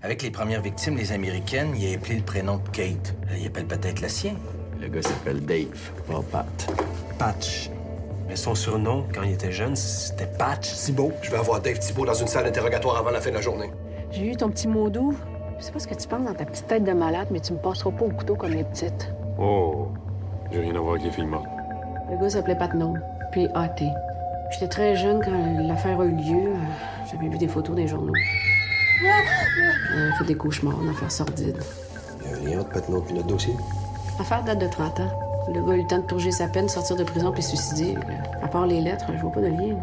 Avec les premières victimes, les Américaines, il a appelé le prénom de Kate. Il appelle peut-être la sienne. Le gars s'appelle Dave, pas Pat. Patch. Mais son surnom, quand il était jeune, c'était Patch Thibault. Je vais avoir Dave Thibault dans une salle d'interrogatoire avant la fin de la journée. J'ai eu ton petit mot doux. Je sais pas ce que tu penses dans ta petite tête de malade, mais tu me passeras pas au couteau comme les petites. Oh, j'ai rien à voir avec les filles mortes. Le gars s'appelait Patnaud, P-A-T. J'étais très jeune quand l'affaire a eu lieu. J'avais vu des photos des journaux. J'avais fait des cauchemars, une affaire sordide. Il y a un lien entre Patnaud et notre dossier? L'affaire date de 30 ans. Le gars a eu le temps de purger sa peine, sortir de prison puis se suicider. À part les lettres, je vois pas de lien.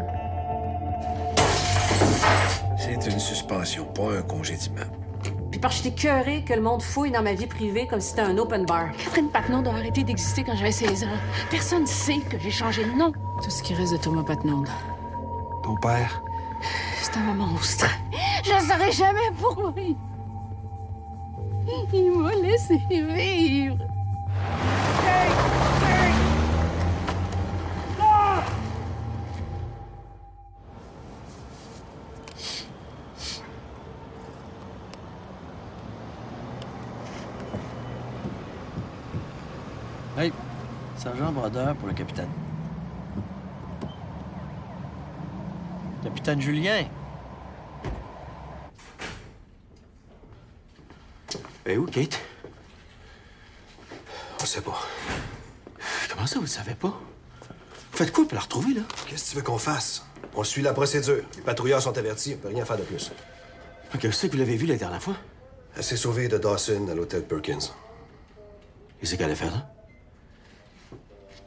C'est une suspension, pas un congédiement. Puis parce que j'étais cœurée que le monde fouille dans ma vie privée comme si c'était un open bar. Catherine Patnaud doit arrêter d'exister quand j'avais 16 ans. Personne ne sait que j'ai changé de nom. Tout ce qui reste de Thomas Patnaud. Ton père? C'est un monstre. Je ne saurais jamais pour lui. Il m'a laissé vivre. Hey, sergent Brodeur pour le capitaine. Capitaine Julien. Et où, Kate? On sait pas. Comment ça, vous le savez pas? Faites quoi pour la retrouver, là? Qu'est-ce que tu veux qu'on fasse? On suit la procédure. Les patrouilleurs sont avertis. On peut rien faire de plus. OK, c'est que vous l'avez vu la dernière fois? Elle s'est sauvée de Dawson à l'hôtel Perkins. Et c'est qu'elle allait faire là?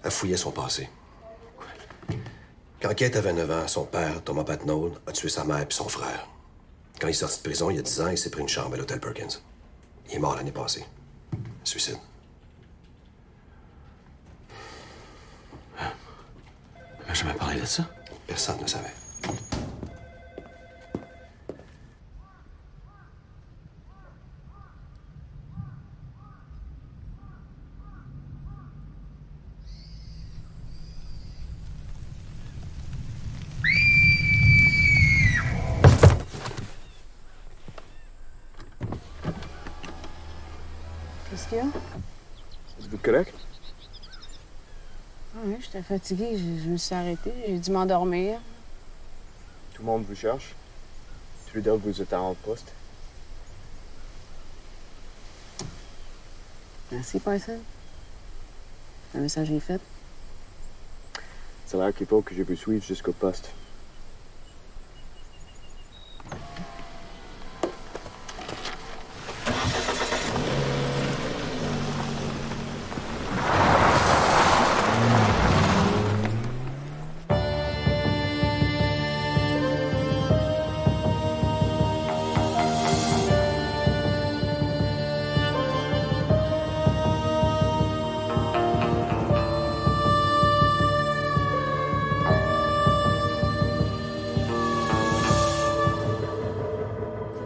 Elle fouillait son passé. Quand Kate avait 9 ans, son père, Thomas Patnaud, a tué sa mère et son frère. Quand il est sorti de prison, il y a 10 ans, il s'est pris une chambre à l'hôtel Perkins. Il est mort l'année passée. Suicide. Elle m'a jamais parlé de ça. Personne ne savait. Qu'est-ce qu'il y a? Êtes-vous correct? Ah oui, j'étais fatiguée. Je me suis arrêtée. J'ai dû m'endormir. Tout le monde vous cherche. Tous les deux, vous êtes en poste. Merci, personne. Un message est fait. C'est là qu'il faut que je vous suive jusqu'au poste.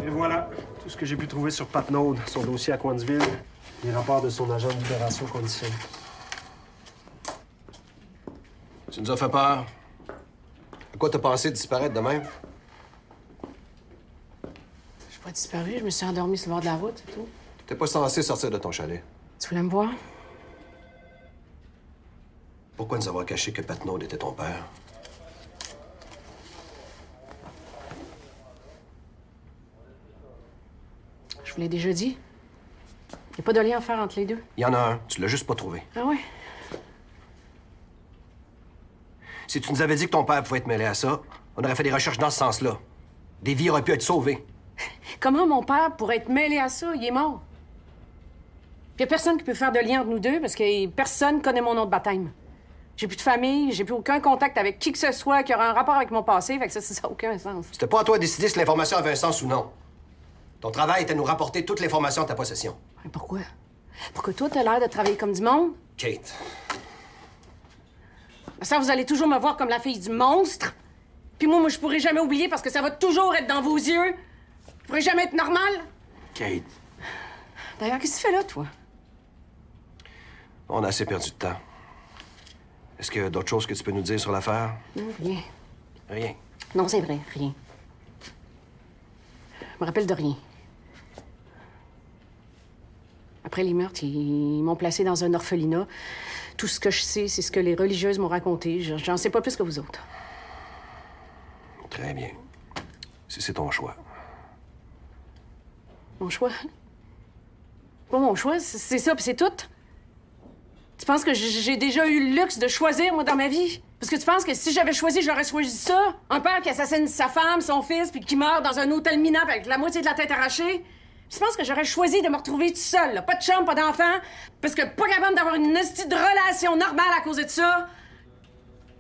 Et voilà, tout ce que j'ai pu trouver sur Patnaud, son dossier à Coinsville, les rapports de son agent de libération conditionnelle. Tu nous as fait peur. À quoi t'as pensé de disparaître de même? Je suis pas disparue. Je me suis endormie sur le bord de la route, c'est tout. T'es pas censé sortir de ton chalet. Tu voulais me voir? Pourquoi nous avoir caché que Patnaud était ton père? Je vous l'ai déjà dit. Il n'y a pas de lien à faire entre les deux. Il y en a un. Tu l'as juste pas trouvé. Ah ouais? Si tu nous avais dit que ton père pouvait être mêlé à ça, on aurait fait des recherches dans ce sens-là. Des vies auraient pu être sauvées. Comment mon père pourrait être mêlé à ça? Il est mort. Il n'y a personne qui peut faire de lien entre nous deux parce que personne connaît mon nom de baptême. J'ai plus de famille, j'ai plus aucun contact avec qui que ce soit qui aura un rapport avec mon passé, fait que ça n'a aucun sens. C'était pas à toi de décider si l'information avait un sens ou non. Ton travail était de nous rapporter toute l'information de ta possession. Mais pourquoi? Pourquoi toi, t'as l'air de travailler comme du monde? Kate. Ça, vous allez toujours me voir comme la fille du monstre. Puis moi, je pourrai jamais oublier parce que ça va toujours être dans vos yeux. Je pourrai jamais être normal. Kate. D'ailleurs, qu'est-ce que tu fais là, toi? On a assez perdu de temps. Est-ce qu'il y a d'autres choses que tu peux nous dire sur l'affaire? Non, rien. Rien. Non, c'est vrai, rien. Je me rappelle de rien. Après les meurtres, ils m'ont placé dans un orphelinat. Tout ce que je sais, c'est ce que les religieuses m'ont raconté. J'en sais pas plus que vous autres. Très bien. Si c'est ton choix. Mon choix? Pas mon choix, c'est ça, puis c'est tout? Tu penses que j'ai déjà eu le luxe de choisir, moi, dans ma vie? Parce que tu penses que si j'avais choisi, j'aurais choisi ça? Un père qui assassine sa femme, son fils, puis qui meurt dans un hôtel minable avec la moitié de la tête arrachée? Tu penses que j'aurais choisi de me retrouver toute seule, là? Pas de chambre, pas d'enfant, parce que pas capable d'avoir une hostie de relation normale à cause de ça?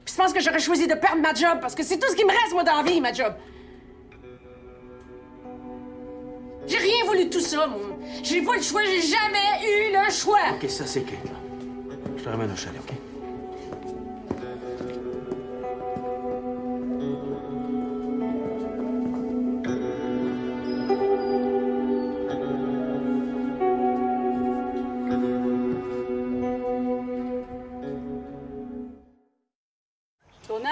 Puis tu penses que j'aurais choisi de perdre ma job, parce que c'est tout ce qui me reste, moi, dans la vie, ma job? J'ai rien voulu de tout ça, moi. J'ai pas le choix, j'ai jamais eu le choix. OK, ça, c'est Kate, là. Je te ramène au chalet, OK? Donna?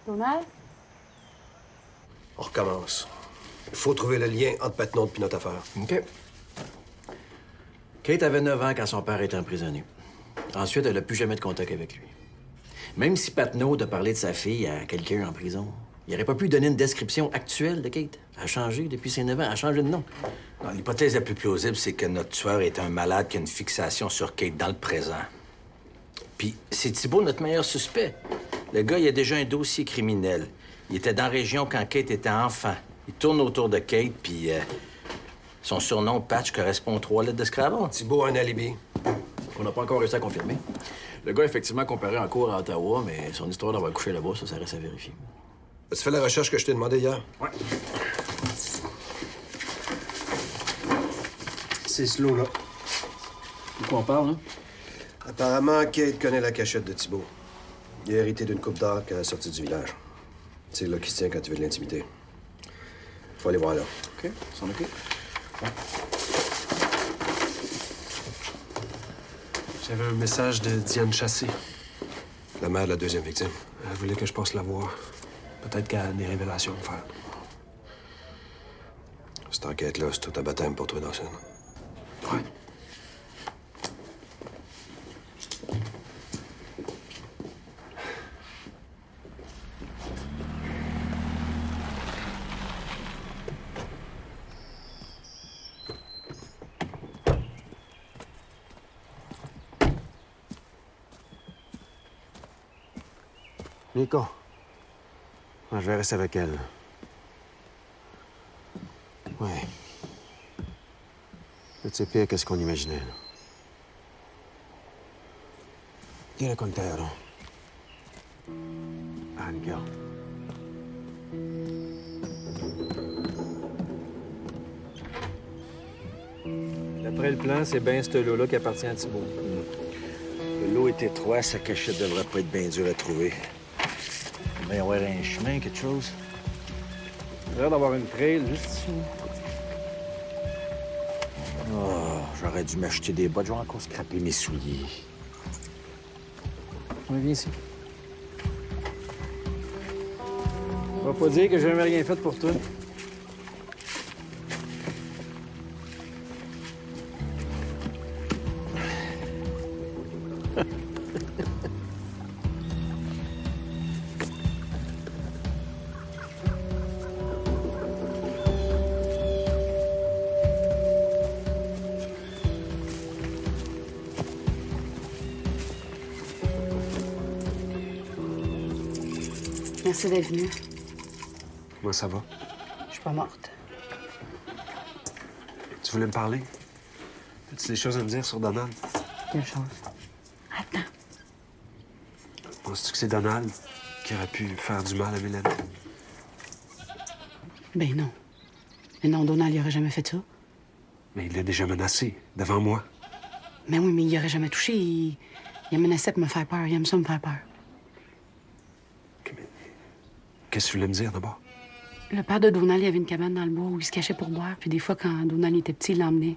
Donald? On recommence. Il faut trouver le lien entre Patnaud et notre affaire. OK. Kate avait 9 ans quand son père était emprisonné. Ensuite, elle n'a plus jamais de contact avec lui. Même si Patnaud a parlé de sa fille à quelqu'un en prison, il n'aurait pas pu donner une description actuelle de Kate. Elle a changé depuis ses 9 ans. Elle a changé de nom. Non, l'hypothèse la plus plausible, c'est que notre tueur est un malade qui a une fixation sur Kate dans le présent. Puis c'est Thibault, notre meilleur suspect. Le gars, il a déjà un dossier criminel. Il était dans la région quand Kate était enfant. Il tourne autour de Kate, puis son surnom, Patch, correspond aux 3 lettres de Scrabble. Thibault a un alibi. On n'a pas encore réussi à confirmer. Le gars, effectivement, comparé en cours à Ottawa, mais son histoire d'avoir couché là-bas, ça reste à vérifier. As-tu fait la recherche que je t'ai demandé hier? Ouais. C'est ce lot-là. De quoi on parle, là? Apparemment, Kate connaît la cachette de Thibault. Il a hérité d'une coupe d'or à la sortie du village. C'est là qu'il se tient quand tu veux de l'intimité. Faut aller voir là. OK, s'en occupe. J'avais un message de Diane Chassé. La mère de la deuxième victime. Elle voulait que je passe la voir. Peut-être qu'elle a des révélations à me faire. Cette enquête-là, c'est tout un baptême pour toi, Dawson. Ouais. Nico. Je vais rester avec elle. Ouais. C'est pire que ce qu'on imaginait. Là. Tiene contero. Angel. D'après le plan, c'est bien ce lot-là qui appartient à Thibault. Le lot est étroit, sa cachette devrait pas être bien dure à trouver. Il va y avoir un chemin, quelque chose. Il a l'air d'avoir une trail juste ici. Oh, j'aurais dû m'acheter des bottes. Je vais encore scraper mes souliers. On vient ici. On va pas dire que j'ai jamais rien fait pour toi. Merci d'être venu. Comment ça va? Je suis pas morte. Tu voulais me parler? As-tu des choses à me dire sur Donald? Quelle chose? Attends. Penses-tu que c'est Donald qui aurait pu faire du mal à Mélanie? Ben non. Mais non, Donald, il aurait jamais fait ça. Mais il l'a déjà menacé, devant moi. Mais oui, mais il aurait jamais touché. Il a menacé pour me faire peur. Il aime ça me faire peur. Qu'est-ce que tu voulais me dire, d'abord? Le père de Donald, il avait une cabane dans le bois où il se cachait pour boire. Puis des fois, quand Donald était petit, il l'emmenait.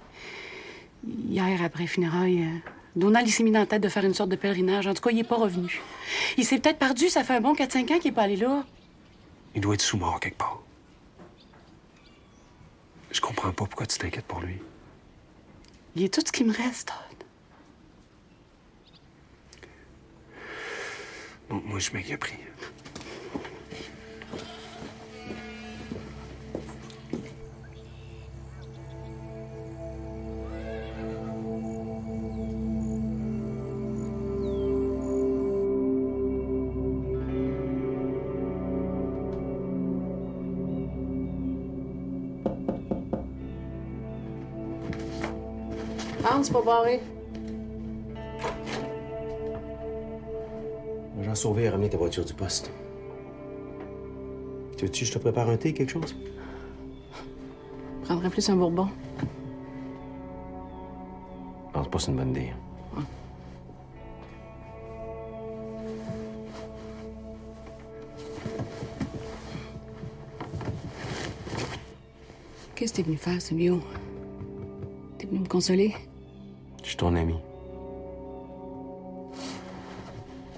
Hier, après funérailles, Donald, il s'est mis dans la tête de faire une sorte de pèlerinage. En tout cas, il est pas revenu. Il s'est peut-être perdu, ça fait un bon 4-5 ans qu'il est pas allé là. Il doit être sous-mort quelque part. Je comprends pas pourquoi tu t'inquiètes pour lui. Il est tout ce qui me reste, Todd. Bon, moi, je m'ai pris. Hans, c'est pas barré. Jean Sauvé a ramené ta voiture du poste. Tu veux-tu que je te prépare un thé, quelque chose? Je prendrais plus un bourbon. Je pense pas que c'est une bonne idée. Qu'est-ce que t'es venu faire, Silvio? T'es venu me consoler? Je suis ton ami.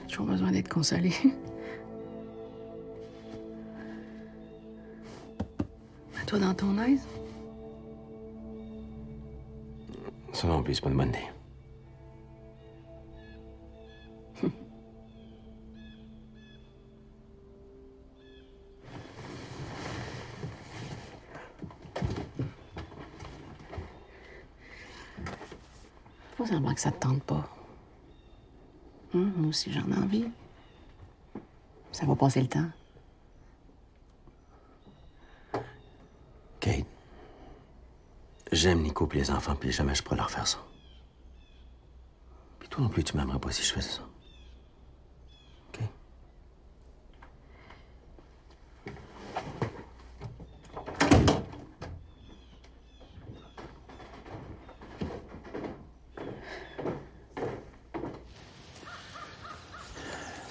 J'ai toujours besoin d'être consolé. Toi, dans ton aise? Ça non plus, c'est pas une bonne idée. Faut semblant que ça te tente pas. Moi aussi, j'en ai envie. Ça va passer le temps. Kate, j'aime Nico et les enfants, puis jamais je pourrais leur faire ça. Puis toi non plus, tu m'aimerais pas si je faisais ça. OK?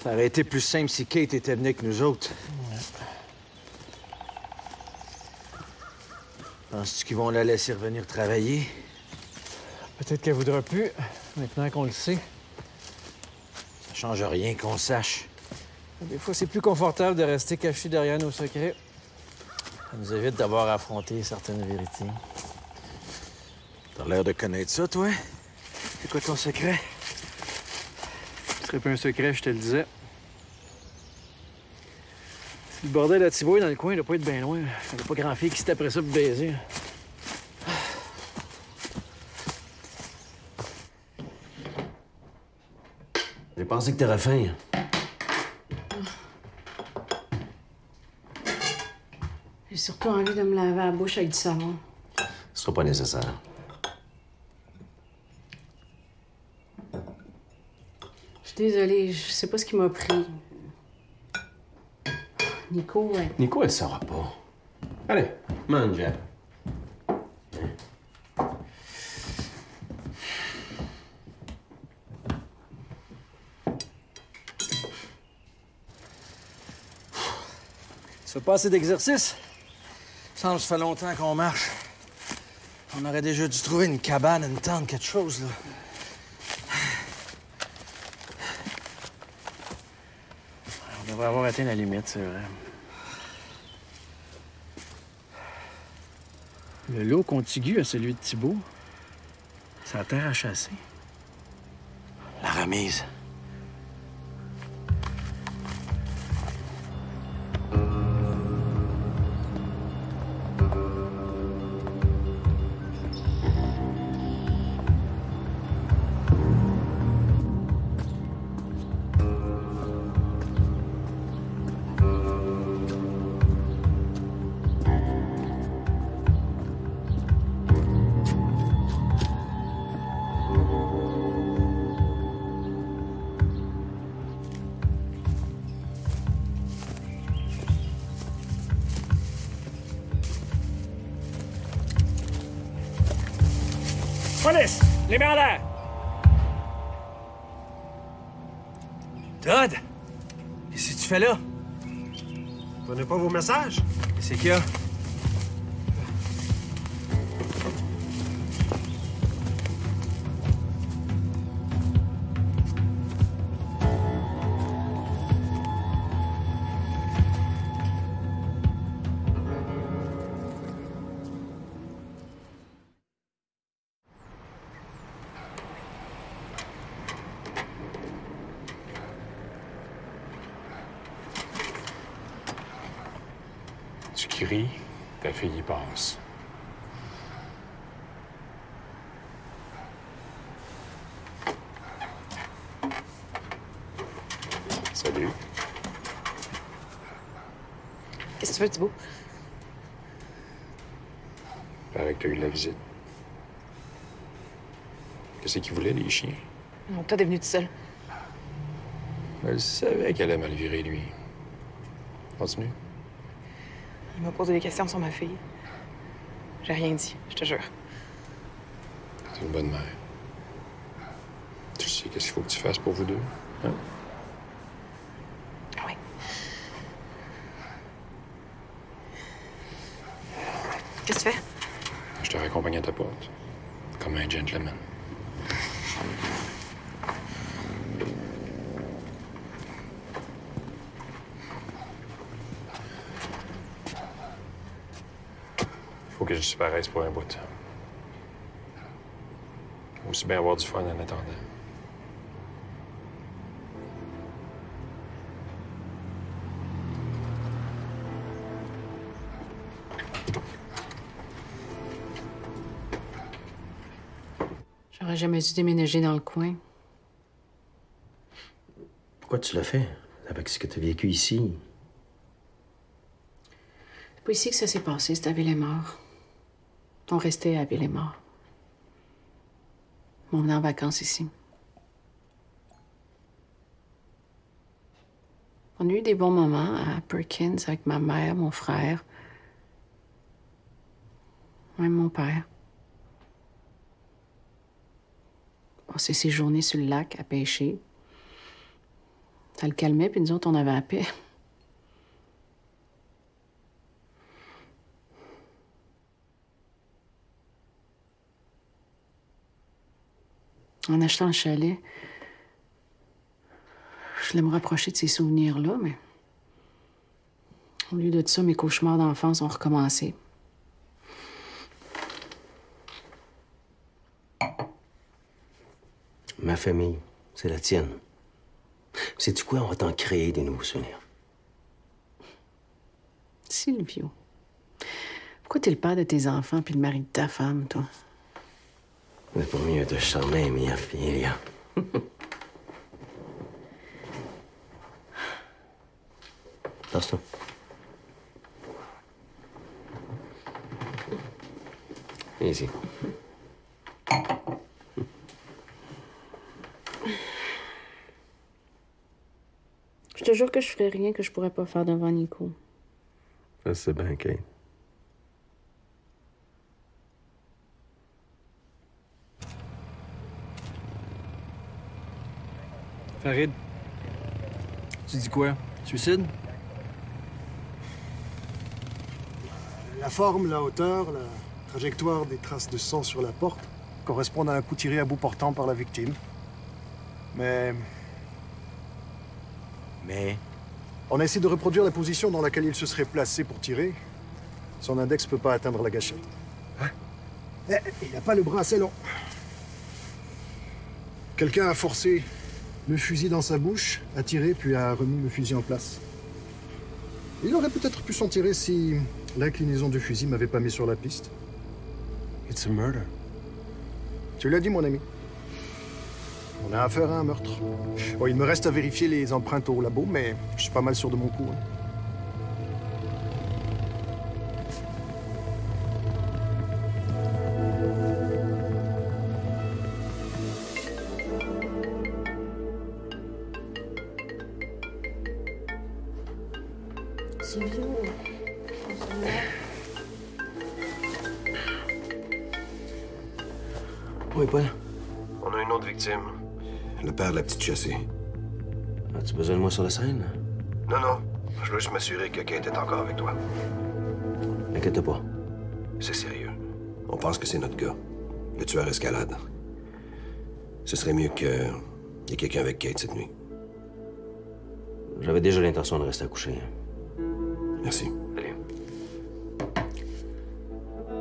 Ça aurait été plus simple si Kate était venue avec nous autres. Penses-tu qu'ils vont la laisser revenir travailler? Peut-être qu'elle voudra plus, maintenant qu'on le sait. Ça change rien qu'on sache. Des fois, c'est plus confortable de rester caché derrière nos secrets. Ça nous évite d'avoir à affronter certaines vérités. T'as l'air de connaître ça, toi? C'est quoi ton secret? Ce serait pas un secret, je te le disais. Si le bordel à Thibault est dans le coin, il doit pas être bien loin. Il n'y a pas grand fille qui se taperait ça pour baiser. J'ai pensé que t'aurais faim. J'ai surtout envie de me laver la bouche avec du savon. Ce sera pas nécessaire. Je suis désolée, je sais pas ce qui m'a pris. Nico, ouais. Nico, elle saura pas. Allez, mange. Tu fais pas assez d'exercice? Ça fait longtemps qu'on marche. On aurait déjà dû trouver une cabane, une tente, quelque chose, là. On devrait avoir atteint la limite, c'est vrai. Le lot contigu à celui de Thibault, c'est la terre à chasser. La remise. Police! Les mains en l'air! Todd! Qu'est-ce que tu fais là? Prenez pas vos messages? Qu'est-ce qu'il y a? crie, ta fille y passe. Salut. Qu'est-ce que tu veux, Thibault? Paraît que t'as eu la visite. Qu'est-ce qu'ils voulaient, les chiens? Non, toi, t'es venu tout seul. Elle savait qu'elle allait mal virer, lui. Continue. Il m'a posé des questions sur ma fille. J'ai rien dit, je te jure. C'est une bonne mère. Tu sais qu'est-ce qu'il faut que tu fasses pour vous deux, hein? Oui. Qu'est-ce que tu fais? Je te raccompagne à ta porte. Comme un gentleman. Faut que je disparaisse pour un bout. Aussi bien avoir du fun en attendant. J'aurais jamais dû déménager dans le coin. Pourquoi tu l'as fait? Avec ce que tu as vécu ici. C'est pas ici que ça s'est passé, c'est à Villemort. On restait à Villemort. On venait en vacances ici. On a eu des bons moments à Perkins avec ma mère, mon frère, même mon père. On passait ses journées sur le lac à pêcher. Ça le calmait, puis nous autres, on avait la paix. En achetant le chalet, je voulais me rapprocher de ces souvenirs-là, mais au lieu de ça, mes cauchemars d'enfance ont recommencé. Ma famille, c'est la tienne. Sais-tu quoi? On va t'en créer des nouveaux souvenirs. Silvio, pourquoi t'es le père de tes enfants puis le mari de ta femme, toi? C'est pour mieux de charmer, mia figlia. Tasse-toi. Viens ici. Je te jure que je ferais rien que je pourrais pas faire devant Nico. Ça, c'est bien, Kate. Farid, tu dis quoi? Suicide? La forme, la hauteur, la trajectoire des traces de sang sur la porte correspondent à un coup tiré à bout portant par la victime. Mais on a essayé de reproduire la position dans laquelle il se serait placé pour tirer. Son index peut pas atteindre la gâchette. Il n'a pas le bras assez long. Quelqu'un a forcé le fusil dans sa bouche, a tiré, puis a remis le fusil en place. Il aurait peut-être pu s'en tirer si l'inclinaison du fusil m'avait pas mis sur la piste. It's a murder. Tu l'as dit, mon ami. On a affaire à un meurtre. Bon, il me reste à vérifier les empreintes au labo, mais je suis pas mal sûr de mon coup. Hein. Silvio, Oui, Paul. On a une autre victime. Le père de la petite Jessie. As-tu besoin de moi sur la scène? Non, non. Je veux juste m'assurer que Kate est encore avec toi. Inquiète pas. C'est sérieux. On pense que c'est notre gars. Le tueur escalade. Ce serait mieux qu'il y ait quelqu'un avec Kate cette nuit. J'avais déjà l'intention de rester à coucher. Merci. Allez.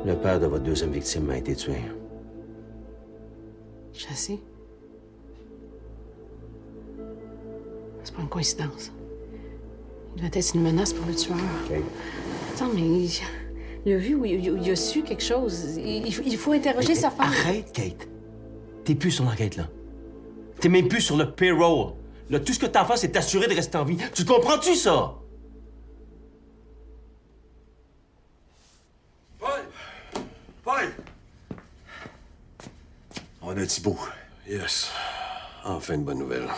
Le père de votre deuxième victime a été tué. Je sais. C'est pas une coïncidence. Il devait être une menace pour le tueur. Kate. Attends, mais il a vu ou il a su quelque chose. Il faut interroger sa femme. Arrête, Kate. T'es plus sur l'enquête, là. T'es même plus sur le payroll. Là, tout ce que t'as à faire, c'est t'assurer de rester en vie. Tu comprends-tu, ça? Paul! On a Thibault. Yes. Enfin une bonne nouvelle.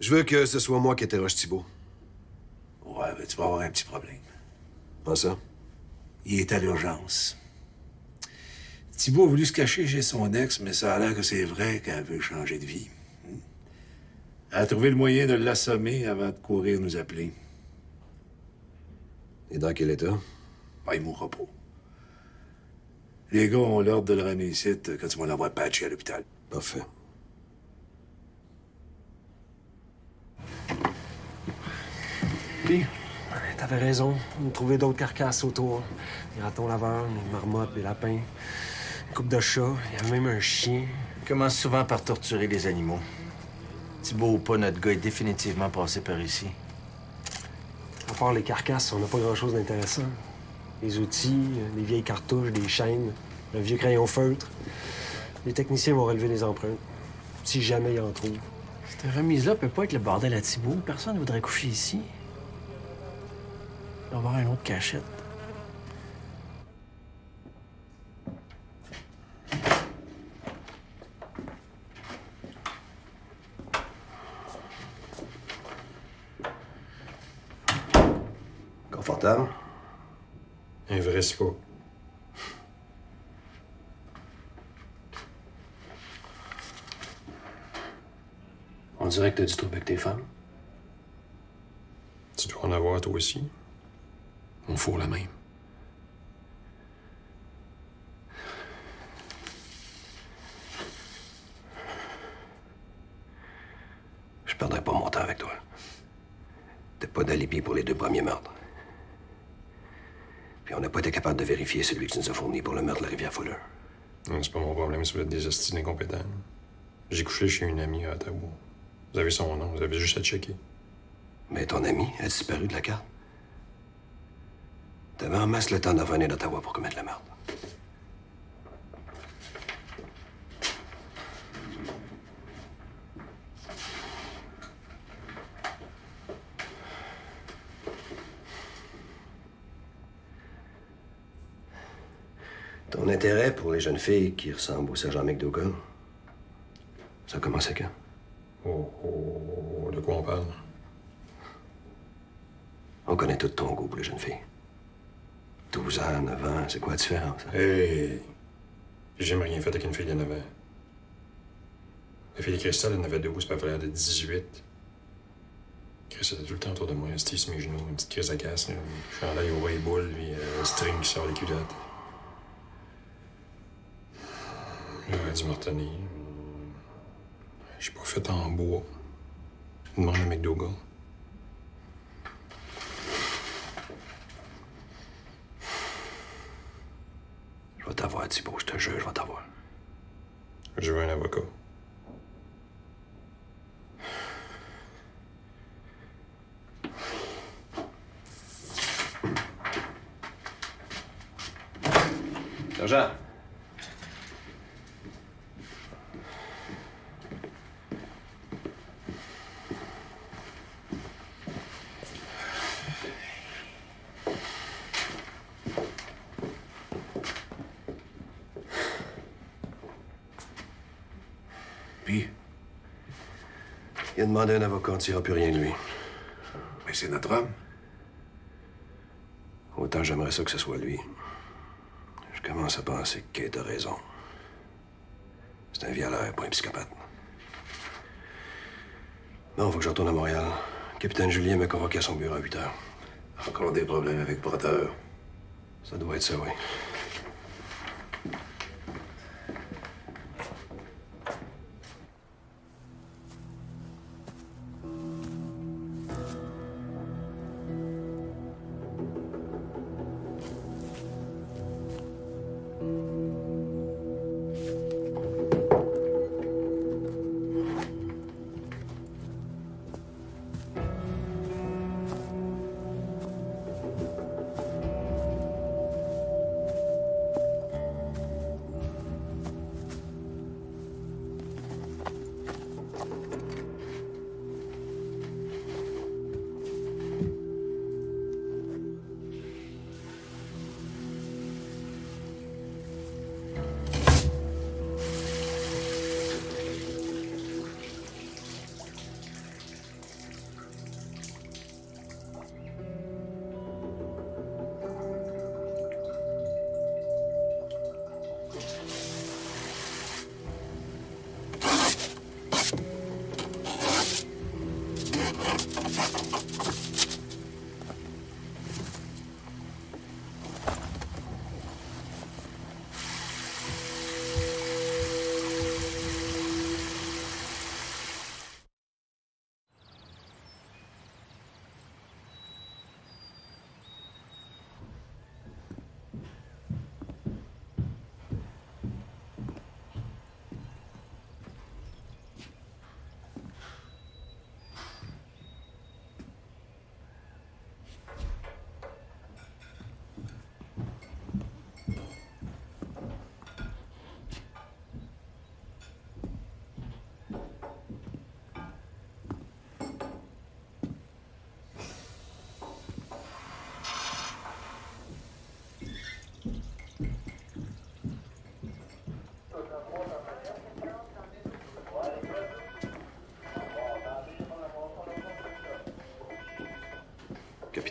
Je veux que ce soit moi qui interroge Thibault. Ouais, mais tu vas avoir un petit problème. Pas ça? Il est à l'urgence. Thibault a voulu se cacher chez son ex, mais ça a l'air que c'est vrai qu'elle veut changer de vie. Elle a trouvé le moyen de l'assommer avant de courir nous appeler. Et dans quel état? Ben, il mourra pas. Les gars ont l'ordre de le ramener ici quand tu vas l'avoir patché à l'hôpital. Parfait. Puis, t'avais raison. On a trouvé d'autres carcasses autour. Des ratons laveurs, des marmottes, des lapins, une coupe de chats. Il y a même un chien. Il commence souvent par torturer les animaux. Thibault ou pas, notre gars est définitivement passé par ici. À part les carcasses, on n'a pas grand-chose d'intéressant. Des outils, des vieilles cartouches, des chaînes, un vieux crayon feutre. Les techniciens vont relever les empreintes. Si jamais ils en trouvent. Cette remise-là peut pas être le bordel à Thibault. Personne ne voudrait coucher ici. Il doit y avoir une autre cachette. Confortable? Un vrai spa. On dirait que t'as du trouble avec tes femmes. Tu dois en avoir toi aussi. On fourre la même. Je perdrai pas mon temps avec toi. T'as pas d'alibi pour les 2 premiers meurtres. Puis on n'a pas été capable de vérifier celui que tu nous as fourni pour le meurtre de la rivière Fuller. Non, c'est pas mon problème si vous êtes des hosties incompétents. J'ai couché chez une amie à Ottawa. Vous avez son nom, vous avez juste à checker. Mais ton ami a disparu de la carte. T'avais en masse le temps d'en venir d'Ottawa pour commettre le meurtre. Ton intérêt pour les jeunes filles qui ressemblent au sergent McDougal, ça a commencé quand? De quoi on parle? On connaît tout ton goût pour les jeunes filles. 12 ans, 9 ans, c'est quoi la différence? Hein? Hey! J'ai jamais rien fait avec une fille de 9 ans. La fille de Cristal, elle en avait 12, puis elle avait de 18. Chris était tout le temps autour de moi, elle se tisse mes genoux, une petite crise de casse, là. Je suis en l'air au Weibull, puis un string qui sort des culottes. J'aurais dû me retenir. J'ai pas fait en bois. Demande à McDougal. Je vais t'avoir, Thibault, je te jure, je vais t'avoir. Je veux un avocat. Sergent. Puis? Il a demandé un avocat, on ne tirera plus rien de lui. Mais c'est notre homme. Autant j'aimerais ça que ce soit lui. Je commence à penser que Kate a raison. C'est un violeur, pas un psychopathe. Bon, faut que je retourne à Montréal. Capitaine Julien m'a convoqué à son bureau à 8 heures. Encore des problèmes avec Porter. Ça doit être ça, oui.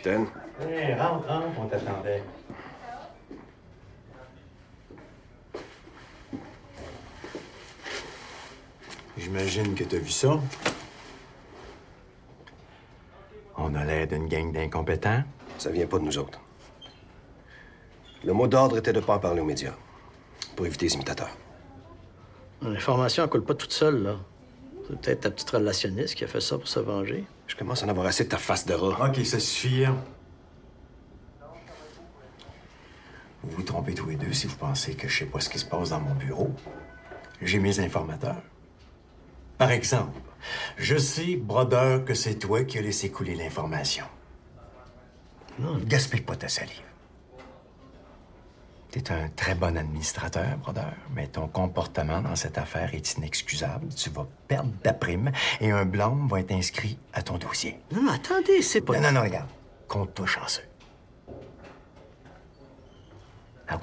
capitaine. Hé, rentre, on t'attendait. J'imagine que t'as vu ça. On a l'air d'une gang d'incompétents. Ça vient pas de nous autres. Le mot d'ordre était de ne pas en parler aux médias, pour éviter les imitateurs. L'information, elle coule pas toute seule, là. C'est peut-être ta petite relationniste qui a fait ça pour se venger. Je commence à en avoir assez de ta face de rat. OK, ça suffit, hein. Vous vous trompez tous les deux si vous pensez que je sais pas ce qui se passe dans mon bureau. J'ai mes informateurs. Par exemple, je sais, Brodeur, que c'est toi qui as laissé couler l'information. Non, gaspille pas ta salive. T'es un très bon administrateur, Brodeur, mais ton comportement dans cette affaire est inexcusable. Tu vas perdre ta prime et un blâme va être inscrit à ton dossier. Non, attendez, c'est pas... Non, regarde. Compte-toi chanceux. Ah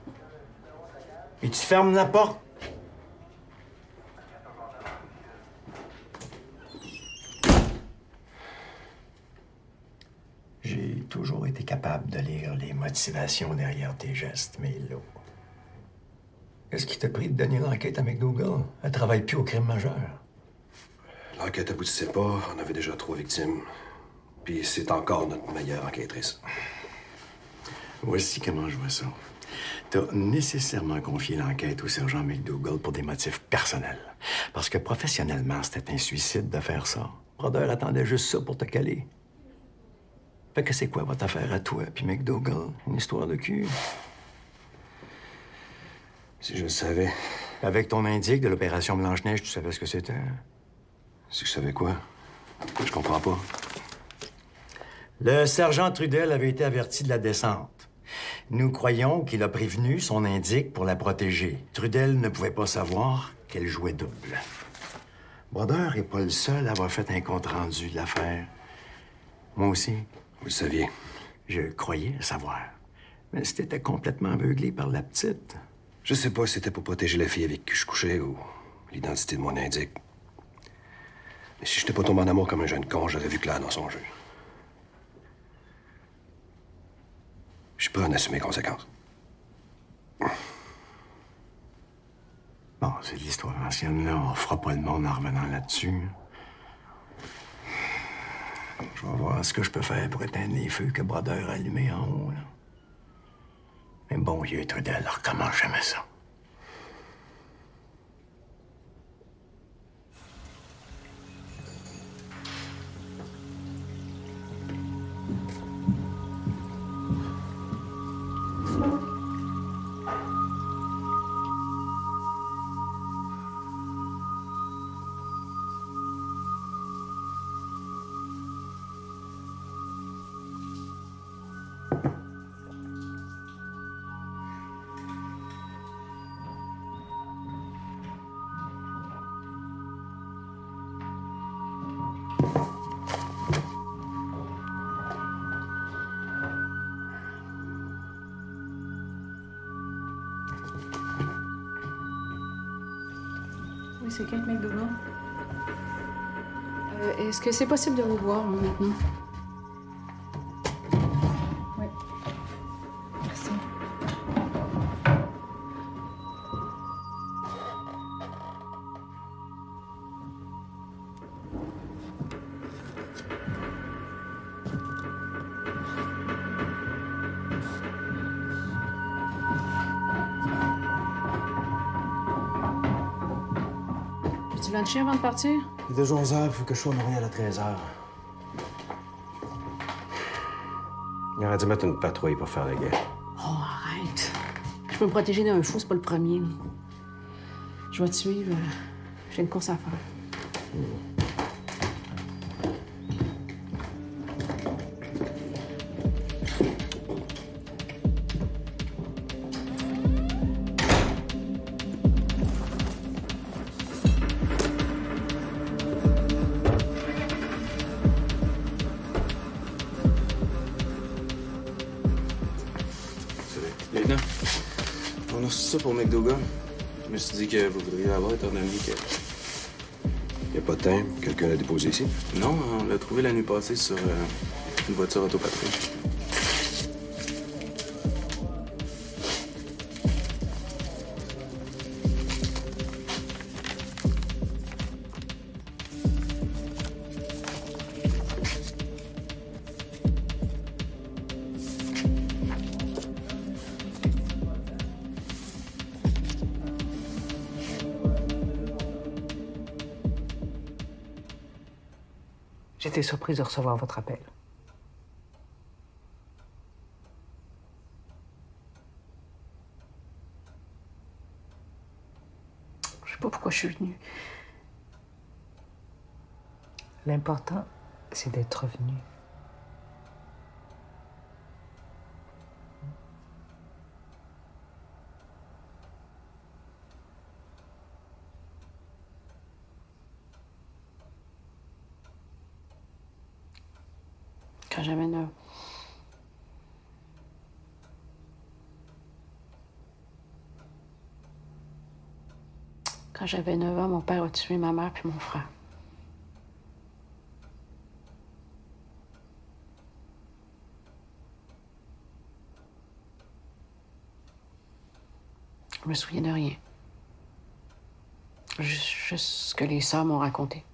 oui. Et tu fermes la porte? J'ai toujours été capable de lire les motivations derrière tes gestes, mais là... Qu'est-ce qui t'a pris de donner l'enquête à McDougall? Elle travaille plus au crime majeur. L'enquête aboutissait pas, on avait déjà 3 victimes. Puis c'est encore notre meilleure enquêtrice. Voici comment je vois ça. T'as nécessairement confié l'enquête au sergent McDougall pour des motifs personnels. Parce que professionnellement, c'était un suicide de faire ça. Brodeur attendait juste ça pour te caler. Fait que c'est quoi votre affaire à toi puis McDougall? Une histoire de cul? Si je le savais. Avec ton indique de l'opération Blanche-Neige, tu savais ce que c'était? Si je savais quoi? Je comprends pas. Le sergent Trudel avait été averti de la descente. Nous croyons qu'il a prévenu son indique pour la protéger. Trudel ne pouvait pas savoir qu'elle jouait double. Brodeur n'est pas le seul à avoir fait un compte-rendu de l'affaire. Moi aussi. Vous le saviez. Je croyais le savoir. Mais c'était complètement aveuglé par la petite. Je sais pas si c'était pour protéger la fille avec qui je couchais ou l'identité de mon indique. Mais si j'étais pas tombé en amour comme un jeune con, j'aurais vu clair dans son jeu. Je suis prêt à en assumer les conséquences. Bon, c'est de l'histoire ancienne, là. On fera pas le monde en revenant là-dessus. Je vais voir ce que je peux faire pour éteindre les feux que Brodeur a allumés en haut, là. Mais bon Dieu, Trudel, recommence jamais ça. Oui, c'est Kate McDougall. Est-ce que c'est possible de vous voir maintenant? Oui. Merci. Tu lunché avant de partir? Il est déjà 11h, il faut que je sois à Montréal à 13h. Il aurait dû mettre une patrouille pour faire la guerre. Oh, arrête. Je peux me protéger d'un fou, c'est pas le premier. Je vais te suivre. J'ai une course à faire. Lieutenant, on a reçu ça pour McDougall. Je me suis dit que vous voudriez l'avoir étant donné que Y a pas de timbre? Quelqu'un l'a déposé ici? Non, on l'a trouvé la nuit passée sur une voiture autopatrouille. J'étais surprise de recevoir votre appel. Je sais pas pourquoi je suis venue. L'important, c'est d'être revenu. Quand j'avais 9. Quand j'avais 9 ans, mon père a tué ma mère puis mon frère. Je me souviens de rien. Juste ce que les sœurs m'ont raconté.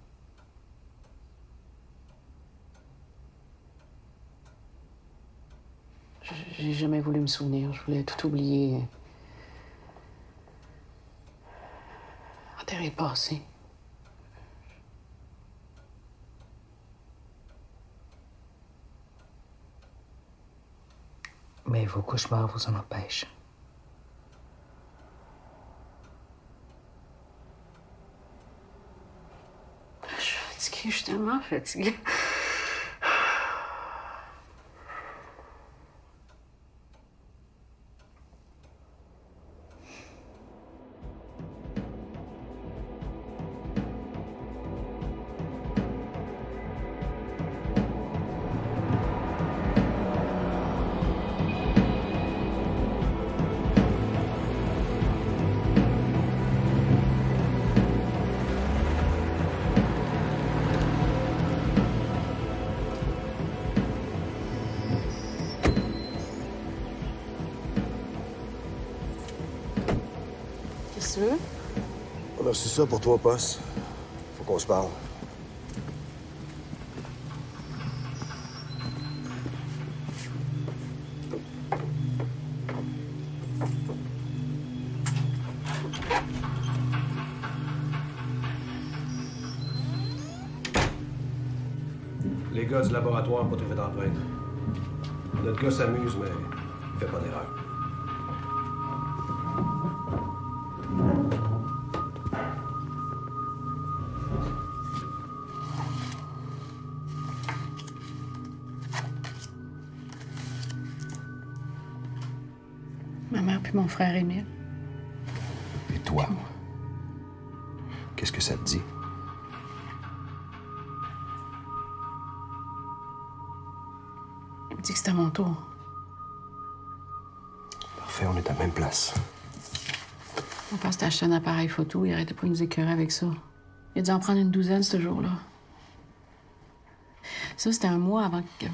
J'ai jamais voulu me souvenir. Je voulais tout oublier. Enterrer le passé. Mais vos cauchemars vous en empêchent. Je suis fatiguée, je suis tellement fatiguée. Qu'est-ce que tu veux? On a reçu ça pour toi, Posse. Faut qu'on se parle. Les gars du laboratoire n'ont pas trouvé d'empreinte. Notre gars s'amuse, mais il fait pas d'erreur. Ma mère puis mon frère Émile. Et toi? Qu'est-ce que ça te dit? Il me dit que c'était à mon tour. Parfait, on est à la même place. Mon père s'était acheté un appareil photo, il arrêtait pas de nous écœurer avec ça. Il a dû en prendre une douzaine ce jour-là. Ça, c'était un mois avant que...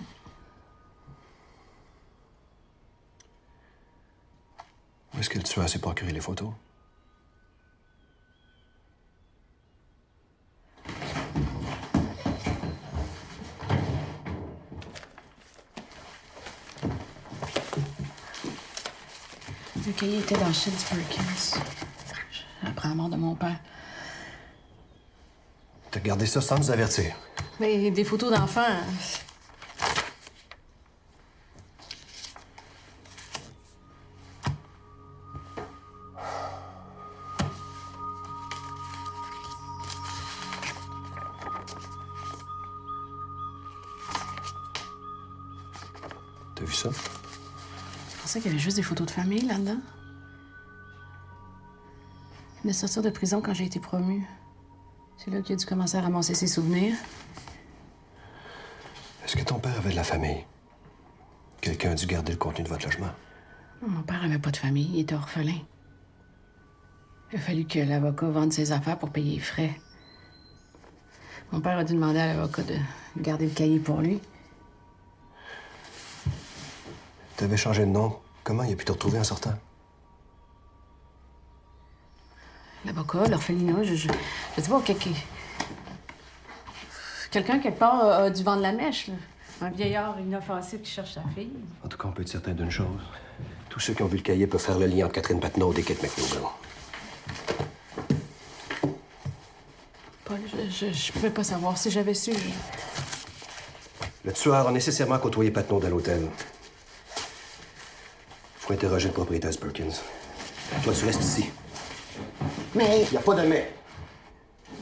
Où est-ce que le tueur s'est procuré les photos? Le cahier était dans le chute du Perkins. Après la mort de mon père. T'as gardé ça sans nous avertir. Mais des photos d'enfants. T'as vu ça? Je pensais qu'il y avait juste des photos de famille là-dedans. Il venait de sortir de prison quand j'ai été promue. C'est là qu'il a dû commencer à ramasser ses souvenirs. Est-ce que ton père avait de la famille? Quelqu'un a dû garder le contenu de votre logement? Mon père avait pas de famille, il était orphelin. Il a fallu que l'avocat vende ses affaires pour payer les frais. Mon père a dû demander à l'avocat de garder le cahier pour lui. T'avais changé de nom. Comment il a pu te retrouver en sortant? L'avocat, l'orphelinat, je sais pas, quelqu'un quelque part a dû vendre la mèche, là. Un vieillard inoffensif qui cherche sa fille. En tout cas, on peut être certain d'une chose. Tous ceux qui ont vu le cahier peuvent faire le lien entre Catherine Patnaud et Kate McDougal. Paul, je pouvais pas savoir. Si j'avais su, Le tueur a nécessairement côtoyé Patnaud à l'hôtel. Faut interroger le propriétaire Perkins. Toi, tu restes ici. Mais... Il n'y a pas de mais.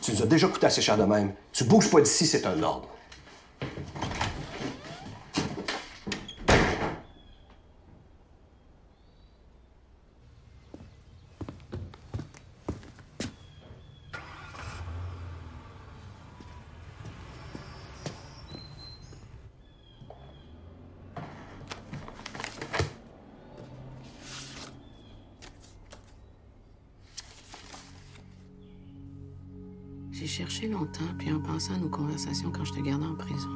Tu nous as déjà coûté assez cher de même. Tu bouges pas d'ici, c'est un ordre. J'ai cherché longtemps, puis en pensant à nos conversations quand je te gardais en prison.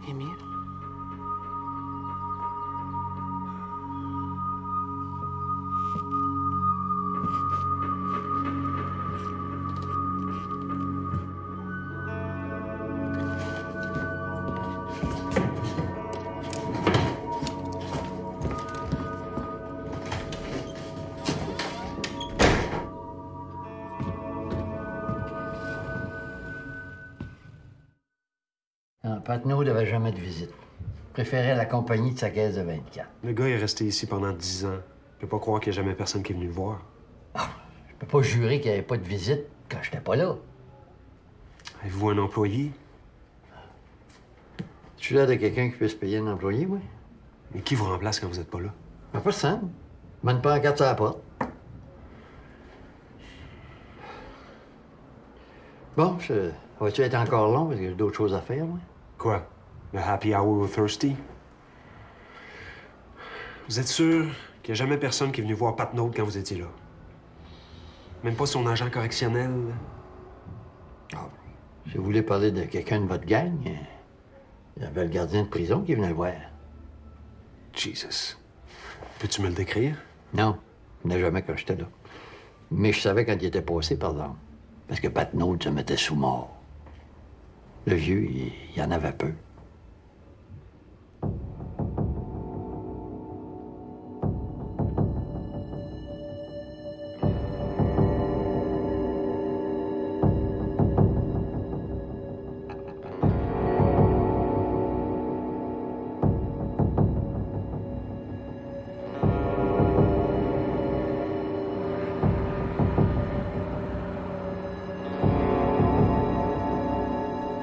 Émile. Patnaud n'avait jamais de visite. Préférait la compagnie de sa caisse de 24. Le gars est resté ici pendant 10 ans. Je peux pas croire qu'il y a jamais personne qui est venu le voir. Je peux pas jurer qu'il n'y avait pas de visite quand j'étais pas là. Avez-vous un employé? Tu l'air de quelqu'un qui peut se payer un employé, oui? Mais qui vous remplace quand vous êtes pas là? Personne. Mène pas en carte sur la porte. Bon, vas-tu être encore long parce que j'ai d'autres choses à faire, moi? Quoi? Le happy hour with Thirsty? Vous êtes sûr qu'il n'y a jamais personne qui est venu voir Patnaud quand vous étiez là? Même pas son agent correctionnel? Si vous voulez parler de quelqu'un de votre gang, il y avait le gardien de prison qui venait le voir. Jesus. Peux-tu me le décrire? Non, il venait jamais quand j'étais là. Mais je savais quand il était passé, par exemple. Parce que Patnaud se mettait sous mort. Le vieux, il y en avait peu.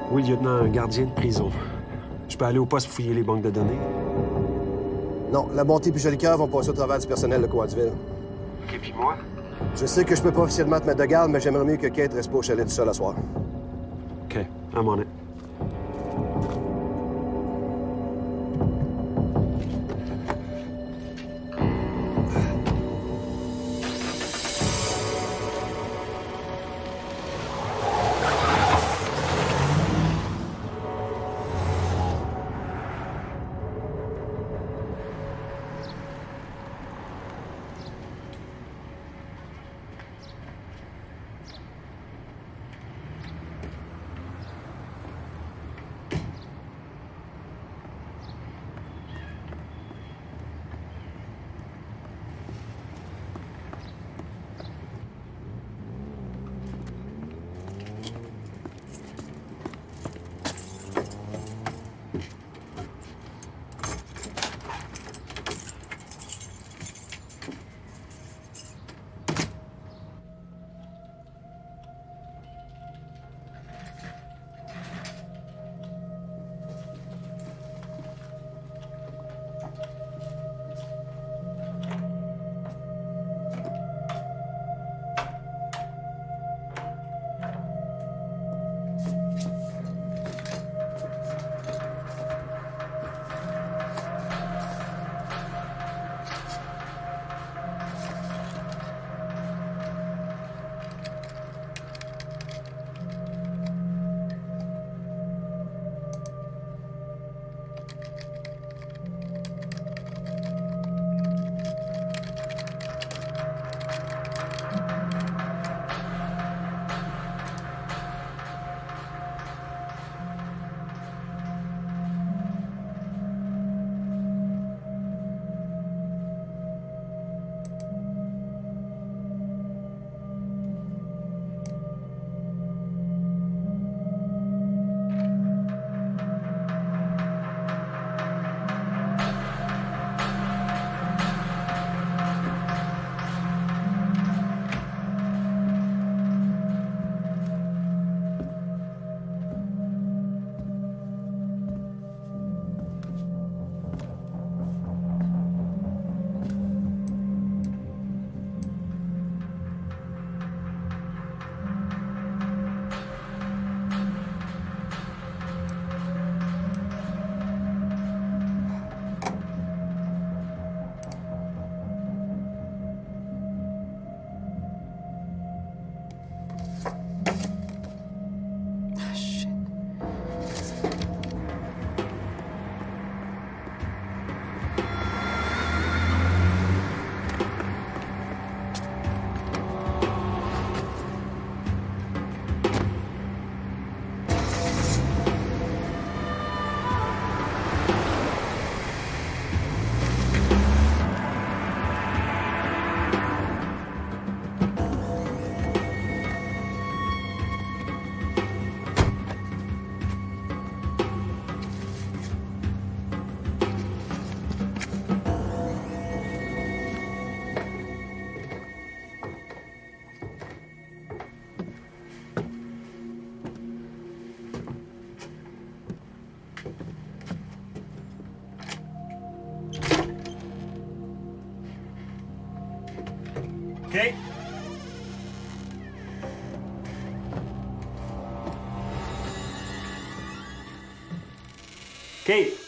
Oui, lieutenant, un gardien de prison. Je peux aller au poste fouiller les banques de données? Non, la Bonté puis Jolicoeur vont passer au travers du personnel de Coatesville. OK, puis moi? Je sais que je peux pas officiellement te mettre de garde, mais j'aimerais mieux que Kate reste pas au chalet tout seul à soir. OK, I'm on it. OK? Kate!